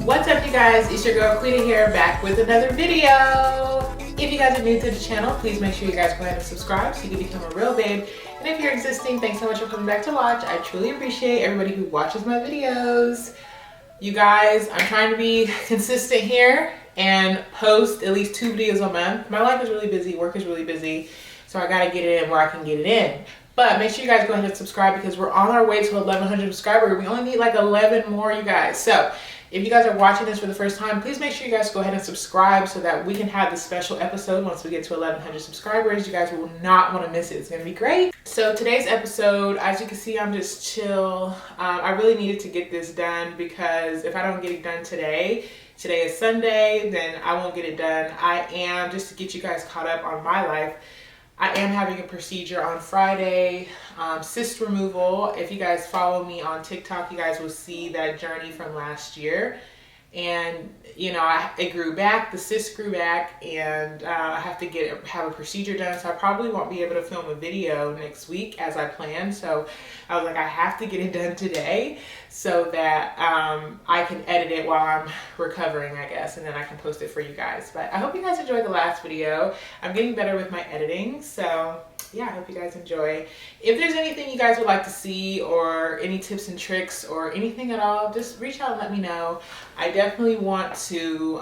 What's up, you guys? It's your girl Queida here, back with another video. If you guys are new to the channel, please make sure you guys go ahead and subscribe so you can become a real babe. And if you're existing, thanks so much for coming back to watch. I truly appreciate everybody who watches my videos. You guys, I'm trying to be consistent here and post at least 2 videos a month. My life is really busy, work is really busy, so I gotta get it in where I can get it in. But make sure you guys go ahead and subscribe because we're on our way to 1,100 subscribers. We only need like 11 more, you guys. So if you guys are watching this for the first time, please make sure you guys go ahead and subscribe so that we can have this special episode once we get to 1,100 subscribers. You guys will not want to miss it. It's going to be great. So today's episode, as you can see, I'm just chill. I really needed to get this done because if I don't get it done today is Sunday, then I won't get it done. I am, just to get you guys caught up on my life, I am having a procedure on Friday, cyst removal. If you guys follow me on TikTok, you guys will see that journey from last year. And, you know, it grew back, the cyst grew back, and I have to have a procedure done. So I probably won't be able to film a video next week as I planned. So I was like, I have to get it done today so that I can edit it while I'm recovering, I guess, and then I can post it for you guys. But I hope you guys enjoyed the last video. I'm getting better with my editing, so yeah, I hope you guys enjoy. If there's anything you guys would like to see or any tips and tricks or anything at all, just reach out and let me know. I definitely want to,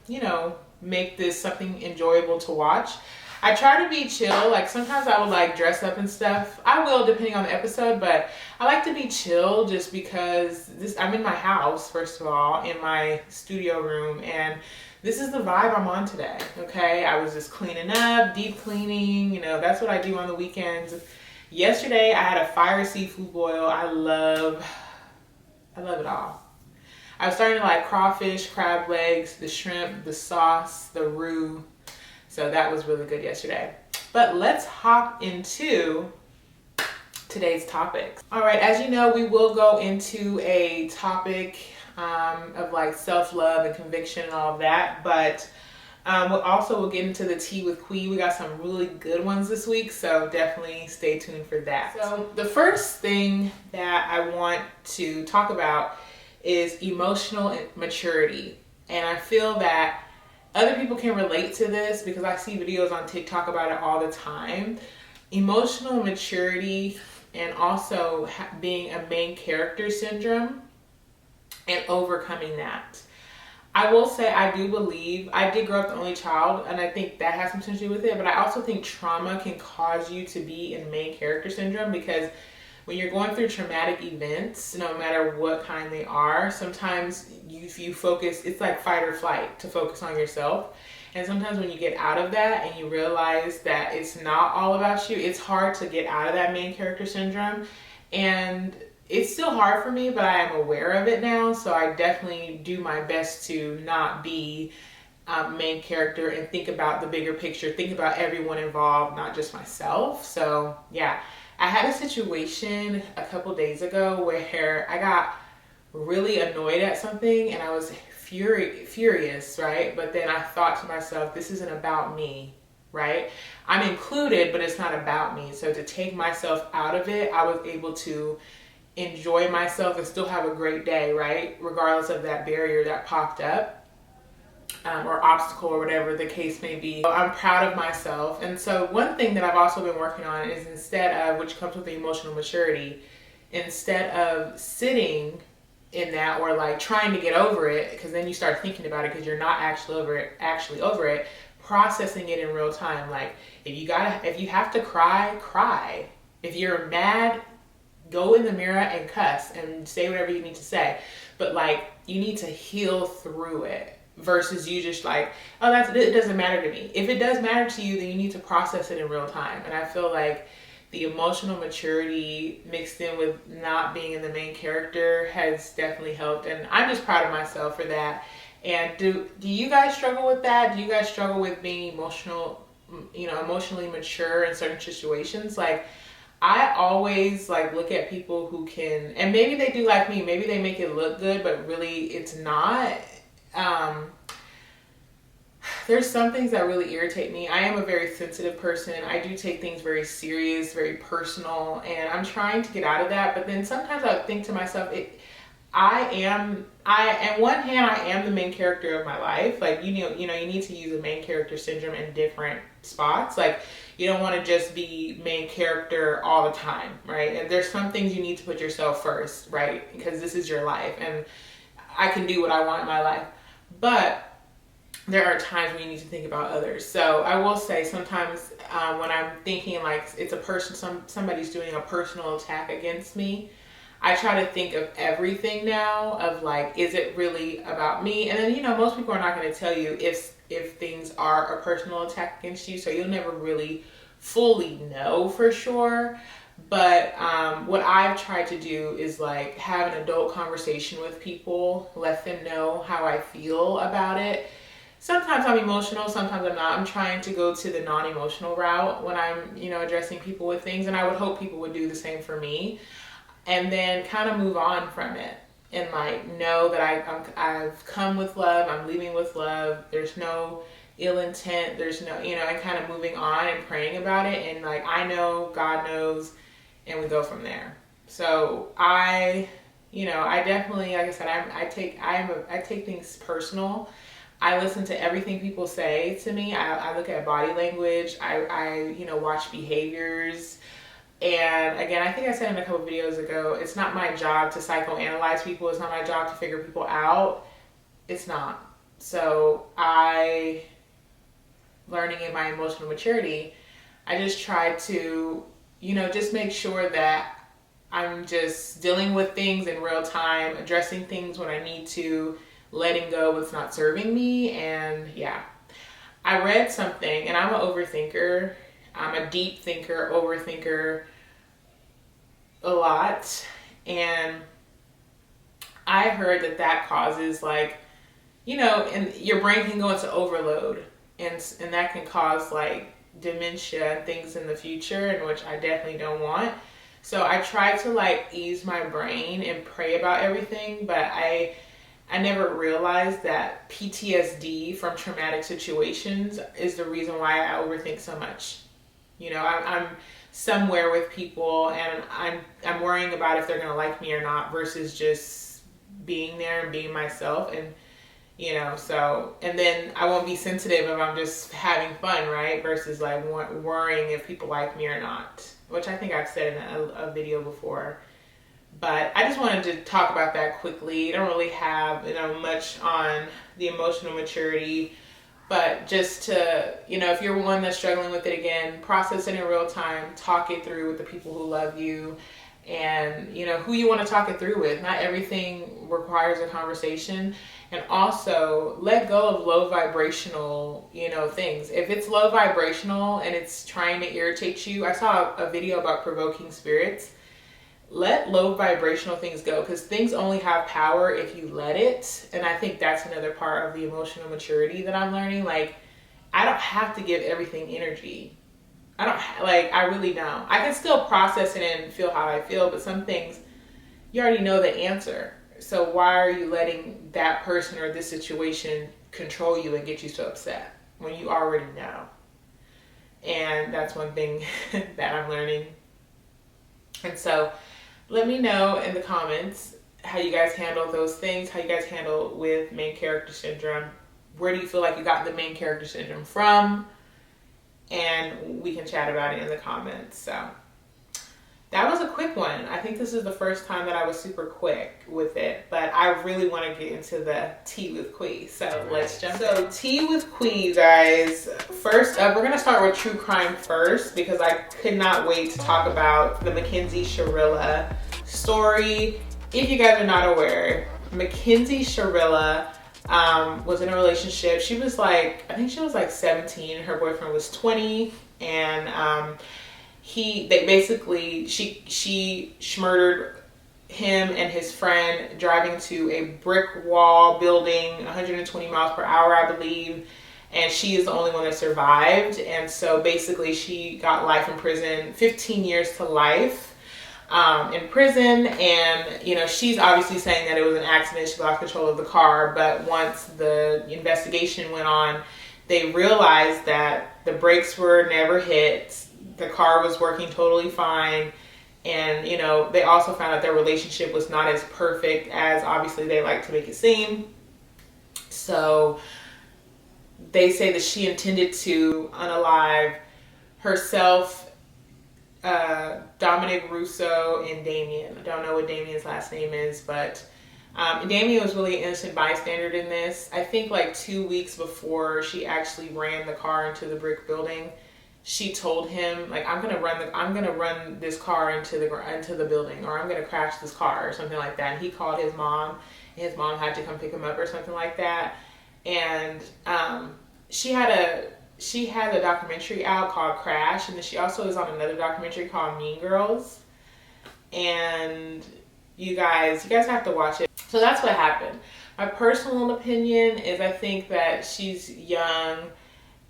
you know, make this something enjoyable to watch. I try to be chill. Like sometimes I would like dress up and stuff. I will depending on the episode, but I like to be chill just because I'm in my house, first of all, in my studio room, and this is the vibe I'm on today, okay? I was just cleaning up, deep cleaning, you know, that's what I do on the weekends. Yesterday, I had a fire seafood boil. I love it all. I was starting to like crawfish, crab legs, the shrimp, the sauce, the roux. So that was really good yesterday. But let's hop into today's topics. All right, as you know, we will go into a topic of like self-love and conviction and all of that, but we'll get into the tea with Queida. We got some really good ones this week, so definitely stay tuned for that. So the first thing that I want to talk about is emotional maturity, and I feel that other people can relate to this because I see videos on TikTok about it all the time. Emotional maturity and also being a main character syndrome and overcoming that. I will say I do believe, I did grow up the only child, and I think that has something to do with it, but I also think trauma can cause you to be in main character syndrome because when you're going through traumatic events, no matter what kind they are, sometimes you focus, it's like fight or flight to focus on yourself. And sometimes when you get out of that and you realize that it's not all about you, it's hard to get out of that main character syndrome. And it's still hard for me, but I am aware of it now. So I definitely do my best to not be main character and think about the bigger picture, think about everyone involved, not just myself. So yeah, I had a situation a couple days ago where I got really annoyed at something and I was furious, right? But then I thought to myself, this isn't about me, right? I'm included, but it's not about me. So to take myself out of it, I was able to enjoy myself and still have a great day, right? Regardless of that barrier that popped up or obstacle or whatever the case may be. I'm proud of myself. And so one thing that I've also been working on is instead of, which comes with the emotional maturity, instead of sitting in that or like trying to get over it, because then you start thinking about it because you're not actually over it, processing it in real time. Like if you have to cry. If you're mad, go in the mirror and cuss and say whatever you need to say. But like you need to heal through it versus you just like, oh, it doesn't matter to me. If it does matter to you, then you need to process it in real time. And I feel like the emotional maturity mixed in with not being in the main character has definitely helped. And I'm just proud of myself for that. And do you guys struggle with that? Do you guys struggle with being emotionally mature in certain situations? Like, I always like look at people who can, and maybe they do like me, maybe they make it look good, but really it's not. There's some things that really irritate me. I am a very sensitive person. I do take things very serious, very personal, and I'm trying to get out of that. But then sometimes I think to myself, on one hand, I am the main character of my life. Like, you need to use a main character syndrome in different spots. Like, you don't want to just be main character all the time, right? And there's some things you need to put yourself first, right? Because this is your life, and I can do what I want in my life. But there are times when you need to think about others. So I will say sometimes when I'm thinking like it's a person, somebody's doing a personal attack against me, I try to think of everything now of like, is it really about me? And then, most people are not going to tell you if things are a personal attack against you. So you'll never really fully know for sure. But what I've tried to do is like have an adult conversation with people, let them know how I feel about it. Sometimes I'm emotional, sometimes I'm not. I'm trying to go to the non-emotional route when I'm, addressing people with things. And I would hope people would do the same for me. And then kind of move on from it and like know that I've come with love, I'm leaving with love. There's no ill intent. There's no, and kind of moving on and praying about it. And like, I know, God knows, and we go from there. So I definitely, like I said, I take things personal. I listen to everything people say to me. I look at body language. I watch behaviors. And again, I think I said in a couple videos ago, it's not my job to psychoanalyze people. It's not my job to figure people out. It's not. So learning in my emotional maturity, I just try to, just make sure that I'm just dealing with things in real time, addressing things when I need to, letting go what's not serving me. And yeah, I read something, and I'm an overthinker. I'm a deep thinker, overthinker a lot. And I heard that causes like, and your brain can go into overload, and that can cause like dementia and things in the future, in which I definitely don't want. So I try to like ease my brain and pray about everything, but I never realized that PTSD from traumatic situations is the reason why I overthink so much. I'm somewhere with people, and I'm worrying about if they're gonna like me or not, versus just being there and being myself. And so, and then I won't be sensitive if I'm just having fun, right? Versus like worrying if people like me or not, which I think I've said in a video before. But I just wanted to talk about that quickly. I don't really have much on the emotional maturity, but just to, if you're one that's struggling with it, again, process it in real time, talk it through with the people who love you, and who you want to talk it through with. Not everything requires a conversation. And also let go of low vibrational, things. If it's low vibrational and it's trying to irritate you, I saw a video about provoking spirits. Let low vibrational things go, because things only have power if you let it. And I think that's another part of the emotional maturity that I'm learning. Like, I don't have to give everything energy. I really don't. I can still process it and feel how I feel, but some things you already know the answer. So why are you letting that person or this situation control you and get you so upset when you already know? And that's one thing that I'm learning. And so let me know in the comments how you guys handle those things, how you guys handle with main character syndrome. Where do you feel like you got the main character syndrome from? And we can chat about it in the comments. So that was a quick one. I think this is the first time that I was super quick with it, but I really want to get into the tea with Queida. So let's jump in. So tea with Queida, guys. First up, we're going to start with true crime first, because I could not wait to talk about the Mackenzie Shirilla story. If you guys are not aware, Mackenzie Shirilla was in a relationship. She was I think she was 17. Her boyfriend was 20, and she murdered him and his friend driving to a brick wall building 120 miles per hour, I believe. And she is the only one that survived. And so basically she got life in prison, 15 years to life in prison. And, she's obviously saying that it was an accident. She lost control of the car. But once the investigation went on, they realized that the brakes were never hit. The car was working totally fine, And, you know, they also found out their relationship was not as perfect as obviously they like to make it seem. So they say that she intended to unalive herself, Dominic Russo, and Damien. I don't know what Damien's last name is, but Damien was really an innocent bystander in this. I think like 2 weeks before she actually ran the car into the brick building, she told him, like, I'm gonna run this car into the building, or I'm gonna crash this car, or something like that. And he called his mom, and his mom had to come pick him up or something like that. And she had a documentary out called Crash, and then she also is on another documentary called Mean Girls. And you guys have to watch it. So that's what happened. My personal opinion is I think that she's young.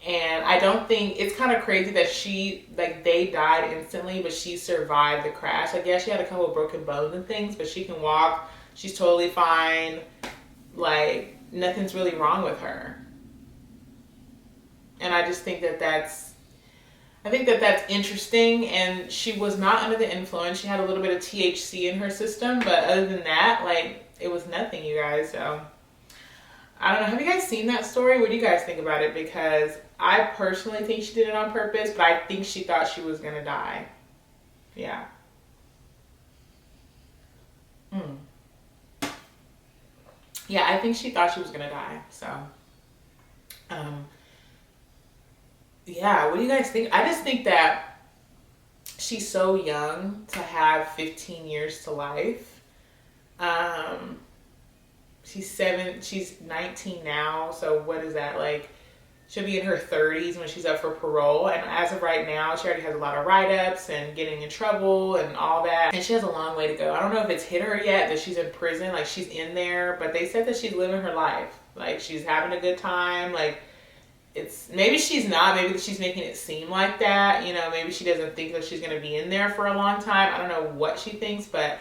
And I don't think, it's kind of crazy that they died instantly, but she survived the crash. I guess she had a couple of broken bones and things, but she can walk. She's totally fine. Like, nothing's really wrong with her. And I just think that's interesting. And she was not under the influence. She had a little bit of THC in her system, but other than that, like, it was nothing, you guys. So I don't know. Have you guys seen that story? What do you guys think about it? Because I personally think she did it on purpose, but I think she thought she was going to die. Yeah. Yeah, I think she thought she was going to die. So, yeah, what do you guys think? I just think that she's so young to have 15 years to life. She's 19 now, so what is that, like, she'll be in her 30s when she's up for parole, and as of right now, she already has a lot of write-ups and getting in trouble and all that, and she has a long way to go. I don't know if it's hit her yet that she's in prison, like, she's in there, but they said that she's living her life. Like, she's having a good time, like, maybe she's not, maybe she's making it seem like that, you know, maybe she doesn't think that she's going to be in there for a long time. I don't know what she thinks, but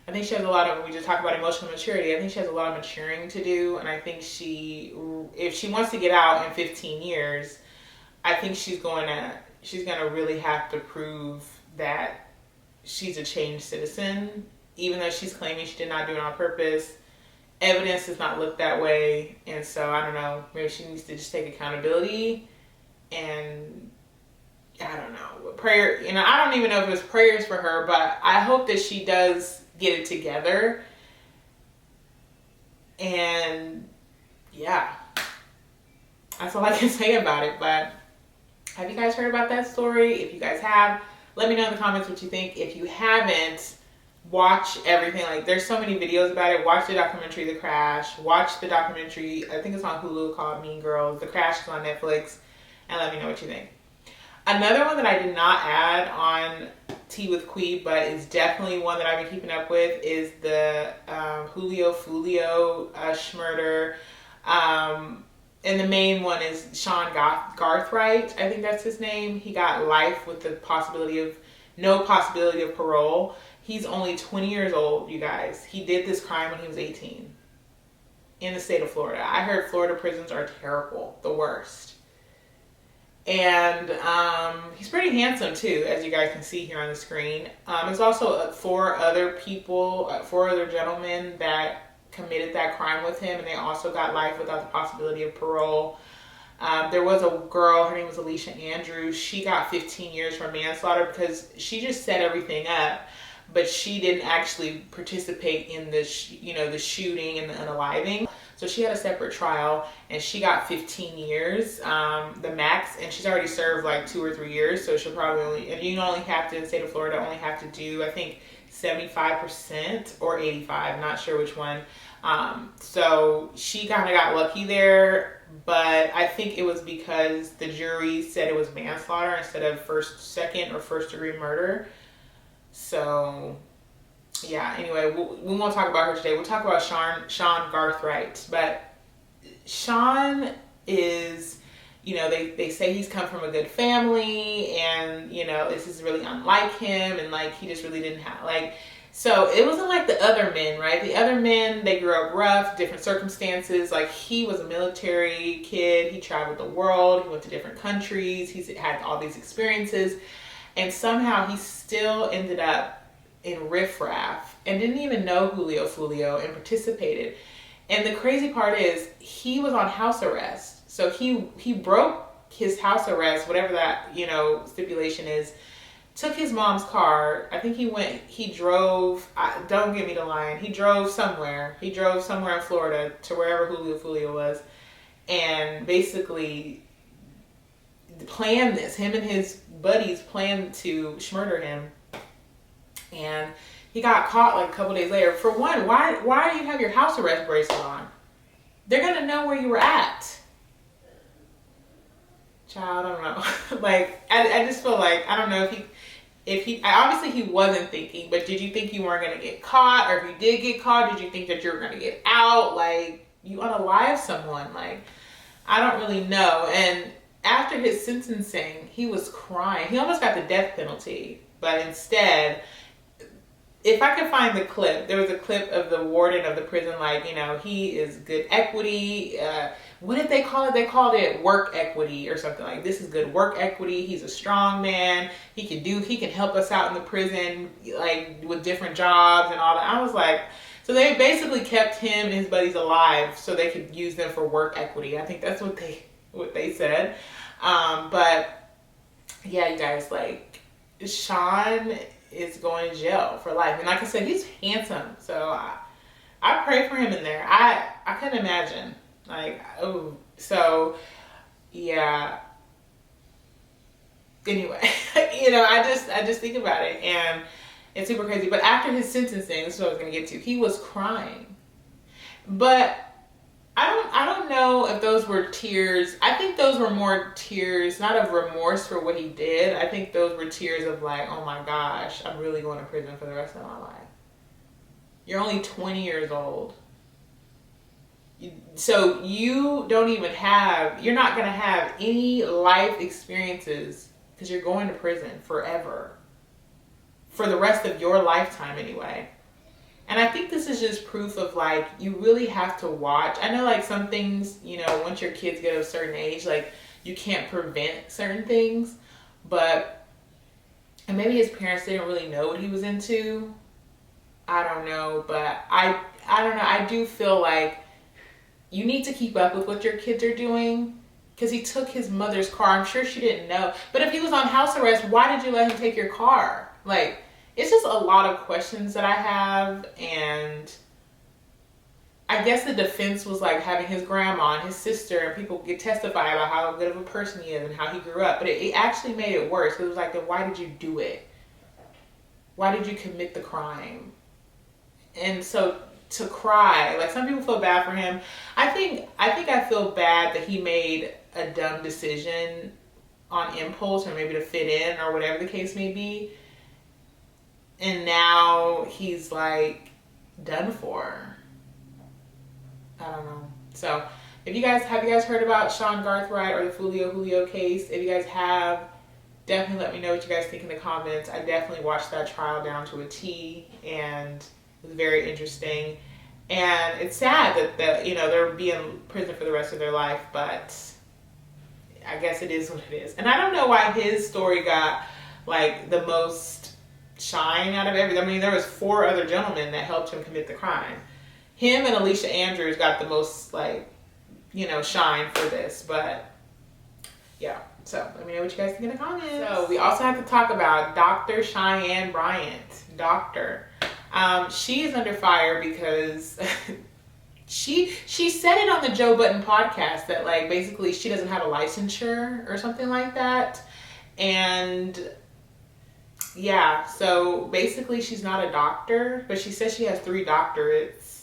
I think she has a lot of, we just talk about emotional maturity, I think she has a lot of maturing to do, and I think if she wants to get out in 15 years, I think she's gonna really have to prove that she's a changed citizen, even though she's claiming she did not do it on purpose. Evidence does not look that way, and so I don't know, maybe she needs to just take accountability, and I don't know, prayer, you know, I don't even know if it was prayers for her, but I hope that she does get it together. And yeah, that's all I can say about it. But have you guys heard about that story? If you guys have, let me know in the comments what you think. If you haven't, watch everything. Like, there's so many videos about it. Watch the documentary The Crash. Watch the documentary, I think it's on Hulu, called Mean Girls. The Crash is on Netflix. And let me know what you think. Another one that I did not add on Tea with Queida, but is definitely one that I've been keeping up with, is the Julio Fulio schmurder. And the main one is Sean Garthright. I think that's his name. He got life with the no possibility of parole. He's only 20 years old, you guys. He did this crime when he was 18 in the state of Florida. I heard Florida prisons are terrible, the worst. And he's pretty handsome too, as you guys can see here on the screen. There's also four other gentlemen that committed that crime with him, and they also got life without the possibility of parole. There was a girl, her name was Alicia Andrews. She got 15 years for manslaughter because she just set everything up, but she didn't actually participate in the shooting and the unaliving. So she had a separate trial, and she got 15 years, the max, and she's already served like 2 or 3 years. So she'll probably and you only have to, in the state of Florida, only have to do, I think, 75% or 85, not sure which one. So she kind of got lucky there, but I think it was because the jury said it was manslaughter instead of second or first degree murder. So yeah, anyway, we won't talk about her today. We'll talk about Sean Garthright. But Sean is, they say he's come from a good family, and, this is really unlike him, and, he just really didn't have, so it wasn't like the other men, right? The other men, they grew up rough, different circumstances. He was a military kid. He traveled the world. He went to different countries. He's had all these experiences. And somehow he still ended up in riffraff and didn't even know Julio and participated. And the crazy part is he was on house arrest. So he broke his house arrest, whatever that, stipulation is, took his mom's car. I think he drove, don't get me to lying, he drove somewhere in Florida to wherever Julio was, and basically planned this. Him and his buddies planned to murder him. And he got caught like a couple days later. For one, why do you have your house arrest bracelet on? They're gonna know where you were at. Child, I don't know. Like, I just feel like, I don't know if he obviously he wasn't thinking, but did you think you weren't gonna get caught? Or if you did get caught, did you think that you were gonna get out? Like, you unalive someone. Like, I don't really know. And after his sentencing, he was crying. He almost got the death penalty, but instead, if I could find the clip, there was a clip of the warden of the prison, like, he is good equity. What did they call it? They called it work equity or something. Like, this is good work equity. He's a strong man. He can help us out in the prison, like, with different jobs and all that. I was like, so they basically kept him and his buddies alive so they could use them for work equity. I think that's what they said. But yeah, you guys, like, Sean is going to jail for life. And like I said, he's handsome. So I pray for him in there. I couldn't imagine. Like, oh, so yeah. Anyway, I just think about it, and it's super crazy. But after his sentencing, this is what I was going to get to. He was crying, but I don't know if those were tears. I think those were more tears, not of remorse for what he did. I think those were tears of like, oh my gosh, I'm really going to prison for the rest of my life. You're only 20 years old. So you're not going to have any life experiences because you're going to prison forever. For the rest of your lifetime anyway. And I think this is just proof of, like, you really have to watch. I know, like, some things, once your kids get a certain age, like, you can't prevent certain things. And maybe his parents didn't really know what he was into. I don't know. But I don't know. I do feel like you need to keep up with what your kids are doing. Because he took his mother's car. I'm sure she didn't know. But if he was on house arrest, why did you let him take your car? Like, it's just a lot of questions that I have, and I guess the defense was like having his grandma and his sister and people get testify about how good of a person he is and how he grew up, but it actually made it worse. It was like, then why did you do it? Why did you commit the crime? And so to cry, like, some people feel bad for him. I think I feel bad that he made a dumb decision on impulse, or maybe to fit in, or whatever the case may be. And now he's like done for. I don't know. So have you guys heard about Sean Garthright or the Julio case? If you guys have, definitely let me know what you guys think in the comments. I definitely watched that trial down to a T, and it was very interesting. And it's sad that they'll be in prison for the rest of their life, but I guess it is what it is. And I don't know why his story got like the most shine out of everything. I mean, there was 4 other gentlemen that helped him commit the crime. Him and Alicia Andrews got the most, like, shine for this. But yeah, so let me know what you guys think in the comments. So we also have to talk about Dr. Cheyenne Bryant. She is under fire because she said it on the Joe Budden podcast that, like, basically she doesn't have a licensure or something like that. And yeah, so basically she's not a doctor, but she says she has 3 doctorates.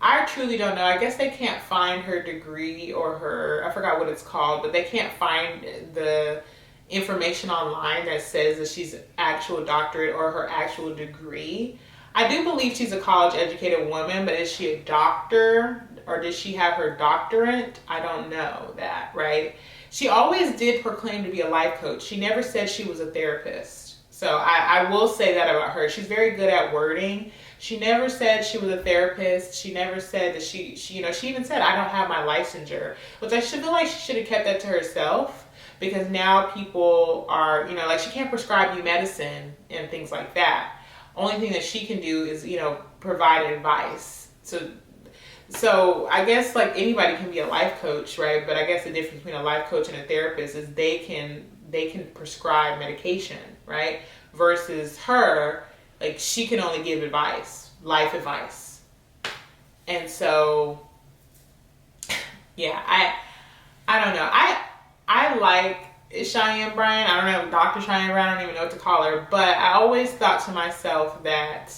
I truly don't know. I guess they can't find her degree or I forgot what it's called, but they can't find the information online that says that she's an actual doctorate or her actual degree. I do believe she's a college educated woman, but is she a doctor or did she have her doctorate? I don't know that, right? She always did proclaim to be a life coach. She never said she was a therapist. So I will say that about her. She's very good at wording. She never said she was a therapist. She never said that she even said, I don't have my licensure, which I should feel like she should have kept that to herself, because now people are, like, she can't prescribe you medicine and things like that. only thing that she can do is, provide advice. So I guess like anybody can be a life coach, right? But I guess the difference between a life coach and a therapist is they can prescribe medication, right? Versus her, like she can only give advice, life advice. And so, yeah, I don't know. I like Cheyenne Bryant. I don't know, Dr. Cheyenne Bryant, I don't even know what to call her. But I always thought to myself that,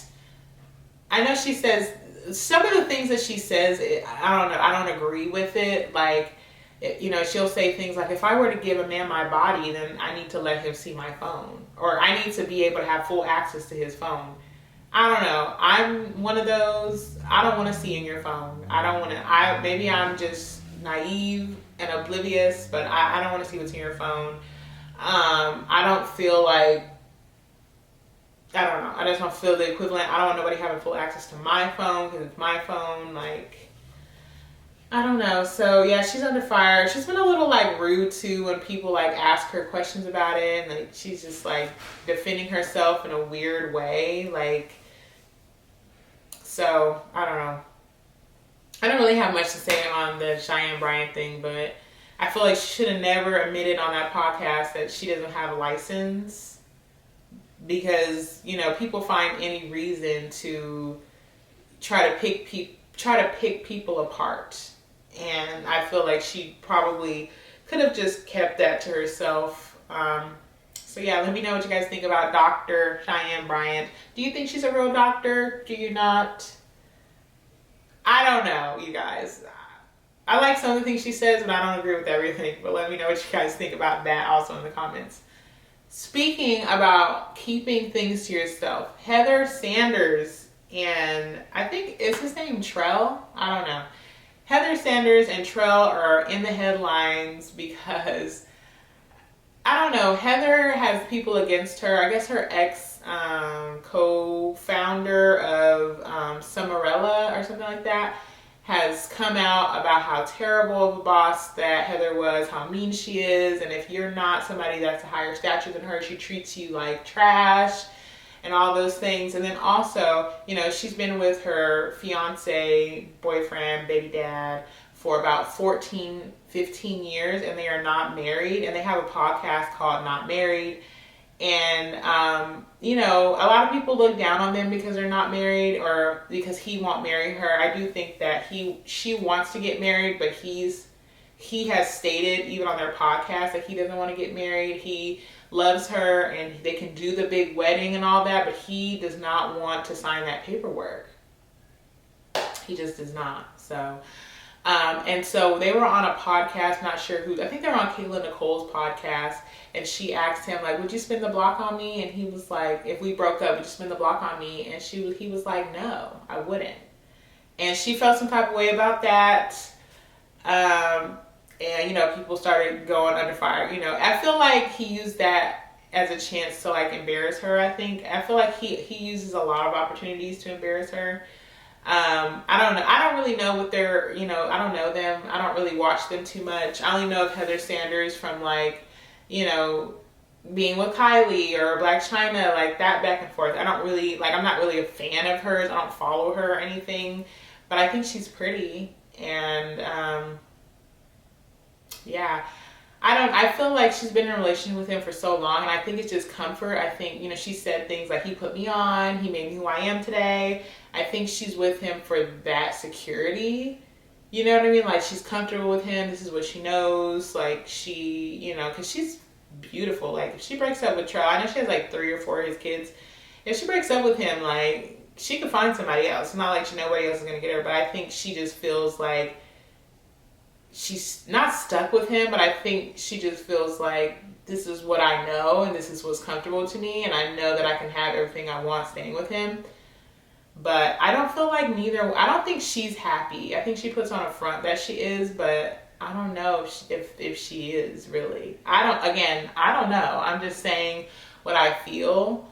I know she says, some of the things that she says, I don't know, I don't agree with it. Like, she'll say things like, if I were to give a man my body, then I need to let him see my phone. Or I need to be able to have full access to his phone. I don't know. I'm one of those, I don't want to see in your phone. I don't want to, maybe I'm just naive and oblivious, but I don't want to see what's in your phone. I don't feel like, I don't know. I just don't feel the equivalent. I don't want nobody having full access to my phone because it's my phone. Like, I don't know. So yeah, she's under fire. She's been a little like rude too when people like ask her questions about it, and like she's just like defending herself in a weird way. Like, so I don't know. I don't really have much to say on the Cheyenne Bryant thing, but I feel like she should have never admitted on that podcast that she doesn't have a license. Because, people find any reason to try to pick people apart. And I feel like she probably could have just kept that to herself. So yeah, let me know what you guys think about Dr. Cheyenne Bryant. Do you think she's a real doctor? Do you not? I don't know, you guys. I like some of the things she says, but I don't agree with everything. But let me know what you guys think about that also in the comments. Speaking about keeping things to yourself, Heather Sanders and I think, is his name Trell? I don't know. Heather Sanders and Trell are in the headlines because, I don't know, Heather has people against her. I guess her ex co-founder of Shirilla or something like that has come out about how terrible of a boss that Heather was, how mean she is, and if you're not somebody that's a higher stature than her, she treats you like trash and all those things. And then also, she's been with her fiance, boyfriend, baby dad for about 14, 15 years, and they are not married, and they have a podcast called Not Married. And, a lot of people look down on them because they're not married or because he won't marry her. I do think that she wants to get married, but he has stated even on their podcast that he doesn't want to get married. He loves her and they can do the big wedding and all that, but he does not want to sign that paperwork. He just does not. So, and so they were on a podcast, not sure who, I think they were on Kayla Nicole's podcast, and she asked him, like, would you spin the block on me? And he was like, if we broke up, would you spin the block on me? And he was like, no, I wouldn't. And she felt some type of way about that. And, people started going under fire. I feel like he used that as a chance to, like, embarrass her, I think. I feel like he uses a lot of opportunities to embarrass her. I don't know. I don't really know what they're, I don't know them. I don't really watch them too much. I only know of Heather Sanders from, like, being with Kylie or Black China, like that back and forth. I don't really, like, I'm not really a fan of hers. I don't follow her or anything, but I think she's pretty. And, yeah, I feel like she's been in a relationship with him for so long, and I think it's just comfort. I think, she said things like, he put me on, he made me who I am today. I think she's with him for that security. You know what I mean? Like, she's comfortable with him. This is what she knows. Like, she, because she's beautiful. Like, if she breaks up with Trell, I know she has like 3 or 4 of his kids. If she breaks up with him, like, she could find somebody else. It's not like nobody else is going to get her, but I think she just feels like she's not stuck with him, but I think she just feels like this is what I know and this is what's comfortable to me, and I know that I can have everything I want staying with him. But I don't feel like I don't think she's happy. I think she puts on a front that she is, but I don't know if she is really. I don't know. I'm just saying what I feel.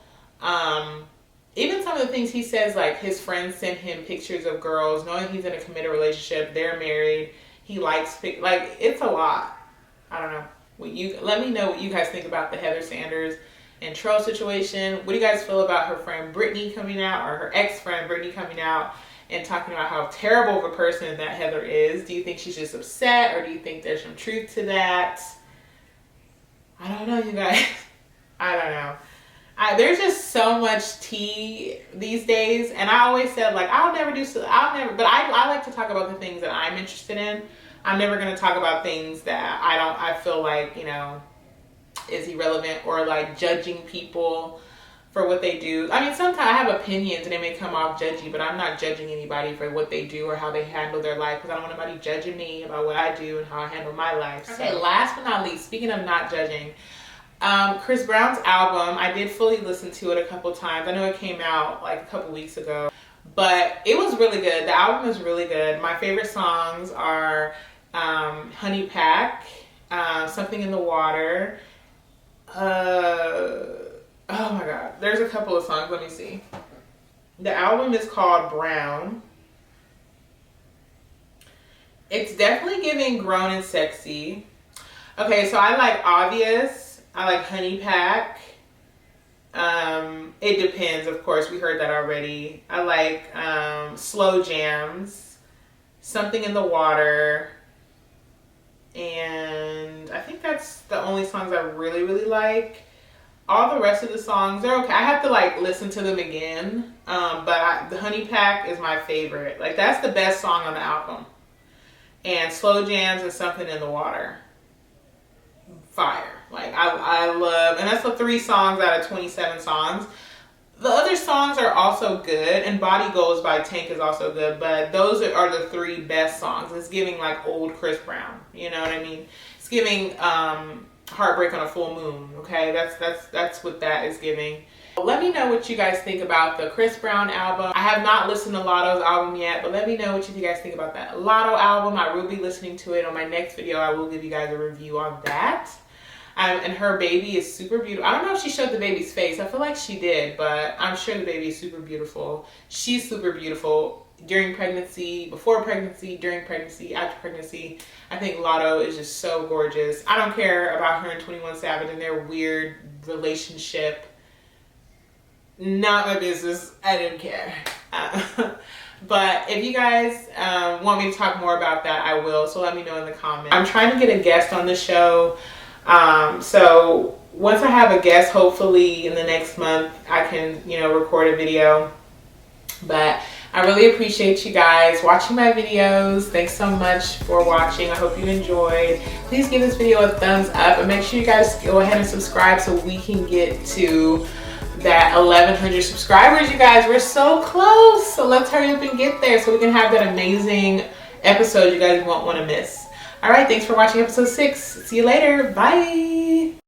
Even some of the things he says, like his friends send him pictures of girls, knowing he's in a committed relationship, they're married, he likes, like, it's a lot. I don't know. Let me know what you guys think about the Heather Sanders and troll situation. What do you guys feel about her friend Brittany coming out, or her ex-friend Brittany coming out and talking about how terrible of a person that Heather is? Do you think she's just upset, or do you think there's some truth to that? I don't know, you guys. I don't know. There's just so much tea these days, and I always said, like, but I like to talk about the things that I'm interested in. I'm never going to talk about things that I feel like, you know, is irrelevant, or like judging people for what they do. I mean, sometimes I have opinions and they may come off judgy, but I'm not judging anybody for what they do or how they handle their life, because I don't want anybody judging me about what I do and how I handle my life. Okay, last but not least, speaking of not judging, Chris Brown's album, I did fully listen to it a couple times. I know it came out like a couple weeks ago, but it was really good. The album is really good. My favorite songs are Honey Pack, Something in the Water. Oh my god, there's a couple of songs. Let me see. The album is called Brown. It's definitely giving grown and sexy. Okay, so I like Obvious. I like Honey Pack. It Depends, of course, we heard that already. I like Slow Jams, Something in the Water, and I think that's the only songs I really, really like. All the rest of the songs, they're okay. I have to like listen to them again, but the Honey Pack is my favorite. Like, that's the best song on the album. And Slow Jams and Something in the Water, fire. Like, I love, and that's the 3 songs out of 27 songs. The other songs are also good, and Body Goes by Tank is also good, but those are the 3 best songs. It's giving like old Chris Brown, you know what I mean? It's giving Heartbreak on a Full Moon, okay? That's what that is giving. Let me know what you guys think about the Chris Brown album. I have not listened to Lotto's album yet, but let me know what you guys think about that Lotto album. I will be listening to it on my next video. I will give you guys a review on that. And her baby is super beautiful. I don't know if she showed the baby's face. I feel like she did, but I'm sure the baby is super beautiful. She's super beautiful during pregnancy, before pregnancy, during pregnancy, after pregnancy. I think Lotto is just so gorgeous. I don't care about her and 21 Savage and their weird relationship. Not my business. I didn't care. But if you guys want me to talk more about that, I will. So let me know in the comments. I'm trying to get a guest on the show. So once I have a guest, hopefully in the next month, I can, you know, record a video. But I really appreciate you guys watching my videos. Thanks so much for watching. I hope you enjoyed. Please give this video a thumbs up, and make sure you guys go ahead and subscribe so we can get to that 1,100 subscribers, you guys. We're so close. So let's hurry up and get there so we can have that amazing episode you guys won't want to miss. All right, thanks for watching episode 6. See you later. Bye.